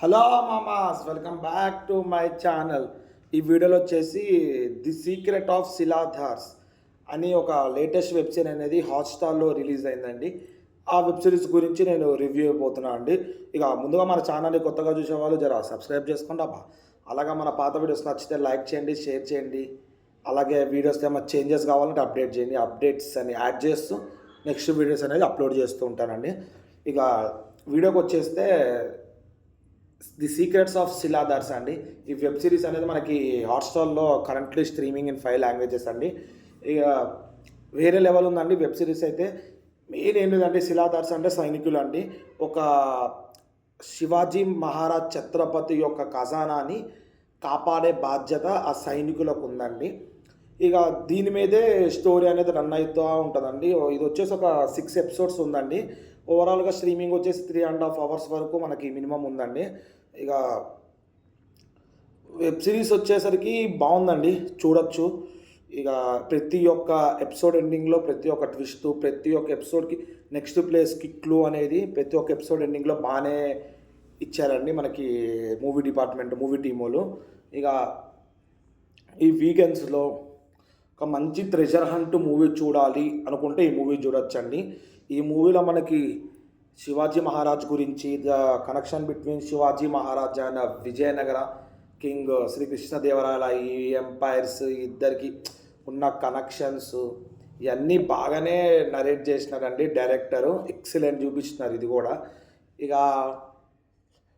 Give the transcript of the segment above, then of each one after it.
Hello మామాస్, welcome back to my channel. ఈ వీడియోలో వచ్చేసి ది సీక్రెట్ ఆఫ్ శిలాధార్స్ అని ఒక లేటెస్ట్ వెబ్ సిరీస్ అనేది హాట్స్టార్లో రిలీజ్ అయిందండి. ఆ వెబ్ సిరీస్ గురించి నేను రివ్యూ అయిపోతున్నాను అండి. ఇక ముందుగా మన ఛానల్ని కొత్తగా చూసే వాళ్ళు జర సబ్స్క్రైబ్ చేసుకోండి అబ్బా. అలాగే మన పాత వీడియోస్ నచ్చితే లైక్ చేయండి, షేర్ చేయండి. అలాగే వీడియోస్ ఏమైనా చేంజెస్ కావాలంటే అప్డేట్ చేయండి. అప్డేట్స్ అని యాడ్ చేస్తూ నెక్స్ట్ వీడియోస్ అనేది అప్లోడ్ చేస్తూ ఉంటానండి. ఇక వీడియోకి వచ్చేస్తే ది సీక్రెట్స్ ఆఫ్ శిలాధార్స్ అండి. ఈ వెబ్ సిరీస్ అనేది మనకి హాట్స్టార్లో కరెంట్లీ స్ట్రీమింగ్ ఇన్ 5 లాంగ్వేజెస్ అండి. ఇక వేరే లెవెల్ ఉందండి వెబ్ సిరీస్ అయితే. మెయిన్ ఏం లేదండి, శిలాధార్స్ అంటే సైనికులు అండి. ఒక శివాజీ మహారాజ్ ఛత్రపతి యొక్క ఖజానాని కాపాడే బాధ్యత ఆ సైనికులకు ఉందండి. ఇక దీని మీదే స్టోరీ అనేది రన్ అవుతూ ఉంటుందండి. ఇది వచ్చేసి ఒక 6 ఎపిసోడ్స్ ఉందండి. ఓవరాల్గా స్ట్రీమింగ్ వచ్చేసి 3.5 అవర్స్ వరకు మనకి మినిమం ఉందండి. ఇక వెబ్ సిరీస్ వచ్చేసరికి బాగుందండి, చూడొచ్చు. ఇక ప్రతి ఒక్క ఎపిసోడ్ ఎండింగ్లో ప్రతి ఒక్క ట్విస్ట్, ప్రతి ఒక్క ఎపిసోడ్కి నెక్స్ట్ ప్లేస్ కిక్లు అనేది ప్రతి ఒక్క ఎపిసోడ్ ఎండింగ్లో బాగానే ఇచ్చారండి మనకి మూవీ టీములు. ఇక ఈ వీకెండ్స్లో ఒక మంచి ట్రెజర్ హంట్ మూవీ చూడాలి అనుకుంటే ఈ మూవీ చూడొచ్చండి. ఈ మూవీలో మనకి శివాజీ మహారాజ్ గురించి, the connection between Shivaji Maharaj and Vijayanagara king శ్రీకృష్ణదేవరాయల ఈ ఎంపైర్స్ ఇద్దరికి ఉన్న కనెక్షన్స్ ఇవన్నీ బాగానే నరేట్ చేసినారండి డైరెక్టరు. ఎక్సలెంట్ చూపిస్తున్నారు ఇది కూడా. ఇక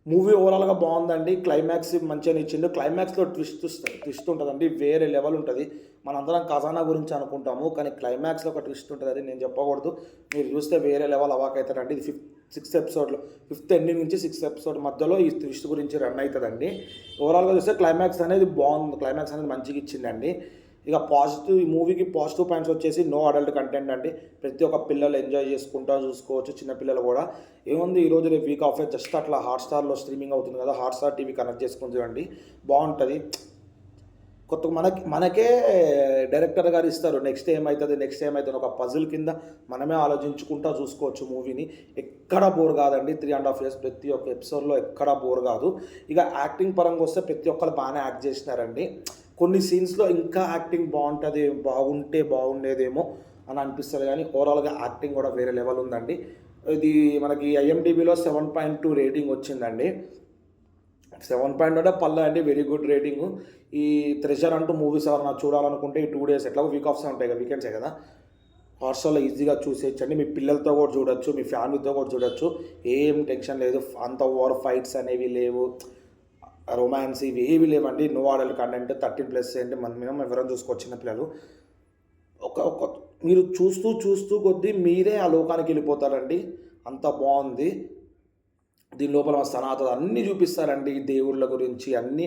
మూవీ ఓవరాల్గా బాగుందండి. క్లైమాక్స్ మంచిగా ఇచ్చిండు. క్లైమాక్స్లో ట్విస్ట్ ఉంటుందండి, వేరే లెవెల్ ఉంటుంది. మనందరం ఖజానా గురించి అనుకుంటాము, కానీ క్లైమాక్స్లో ఒక ట్విస్ట్ ఉంటుంది. అది నేను చెప్పకూడదు, మీరు చూస్తే వేరే లెవెల్ అవాక్ అవుతారండి. ఇది 6 ఎపిసోడ్లో 5th ఎండింగ్ నుంచి 6th ఎపిసోడ్ మధ్యలో ఈ ట్విస్ట్ గురించి రన్ అవుతుందండి. ఓవరాల్గా చూస్తే క్లైమాక్స్ అనేది బాగుంది, క్లైమాక్స్ అనేది మంచిగా ఇచ్చిందండి. ఇక ఈ మూవీకి పాజిటివ్ పాయింట్స్ వచ్చేసి నో అడల్ట్ కంటెంట్ అండి. ప్రతి ఒక్క పిల్లలు ఎంజాయ్ చేసుకుంటూ చూసుకోవచ్చు, చిన్నపిల్లలు కూడా. ఏముంది, ఈరోజు రేపు వీక్ ఆఫ్ జస్ట్ అట్లా హాట్స్టార్లో స్ట్రీమింగ్ అవుతుంది కదా, హాట్స్టార్ టీవీ కనెక్ట్ చేసుకుని చూడండి, బాగుంటుంది. మనకే డైరెక్టర్ గారు ఇస్తారు నెక్స్ట్ ఏమవుతుంది ఒక పజిల్ కింద మనమే ఆలోచించుకుంటూ చూసుకోవచ్చు మూవీని. ఎక్కడ బోర్ కాదండి. 3.5 years ప్రతి ఒక్క ఎపిసోడ్లో ఎక్కడ బోర్ కాదు. ఇక యాక్టింగ్ పరంగా వస్తే ప్రతి ఒక్కరు బాగానే యాక్ట్ చేసినారండి. కొన్ని సీన్స్లో ఇంకా యాక్టింగ్ బాగుండేదేమో అని అనిపిస్తుంది, కానీ ఓవరాల్గా యాక్టింగ్ కూడా వేరే లెవెల్ ఉందండి. ఇది మనకి IMDbలో 7.2 రేటింగ్ వచ్చిందండి. 7.2 పల్ల అండి, వెరీ గుడ్ రేటింగ్. ఈ ట్రెజర్ అంటూ మూవీస్ ఎవరైనా చూడాలనుకుంటే ఈ 2 days ఎట్లాగో వీక్ ఆఫ్స్ ఉంటాయి కదా, వీకెండ్సే కదా, హాట్స్టార్లో ఈజీగా చూసేయచ్చండి. మీ పిల్లలతో కూడా చూడొచ్చు, మీ ఫ్యామిలీతో కూడా చూడొచ్చు. ఏం టెన్షన్ లేదు. అంత ఓవర్ ఫైట్స్ అనేవి లేవు, రొమాన్స్ ఇవి ఏవి లేవండి. నో అడల్ట్ కంటెంట్, 13+ అంటే మన మినిమం ఎవరైనా చూసుకోవచ్చు చిన్నపిల్లలు. ఒక మీరు చూస్తూ కొద్దీ మీరే ఆ లోకానికి వెళ్ళిపోతారండి, అంత బాగుంది. దీని లోపల సనాతన అన్నీ చూపిస్తారండి, దేవుళ్ళ గురించి అన్నీ,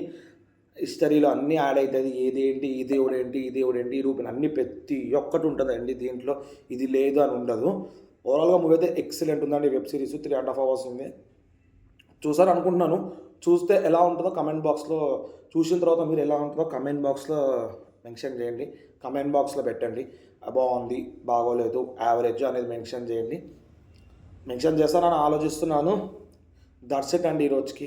హిస్టరీలో అన్నీ యాడ్ అవుతుంది. ఏదేంటి, ఈ దేవుడు ఏంటి, ఈ రూపం అన్నీ ప్రతి ఒక్కటి ఉంటుందండి దీంట్లో. ఇది లేదు అని ఉండదు. ఓవరాల్గా మూవీ అయితే ఎక్సలెంట్ ఉందండి. వెబ్ సిరీస్ 3.5 hours ఉంది. చూసారు అనుకుంటున్నాను. చూస్తే ఎలా ఉంటుందో కమెంట్ బాక్స్లో, చూసిన తర్వాత మీరు ఎలా ఉంటుందో కమెంట్ బాక్స్లో మెన్షన్ చేయండి, కమెంట్ బాక్స్లో పెట్టండి. బాగుంది, బాగోలేదు, యావరేజ్ అనేది మెన్షన్ చేయండి. మెన్షన్ చేస్తానని ఆలోచిస్తున్నాను. దట్స్ ఇట్ అండి ఈరోజుకి.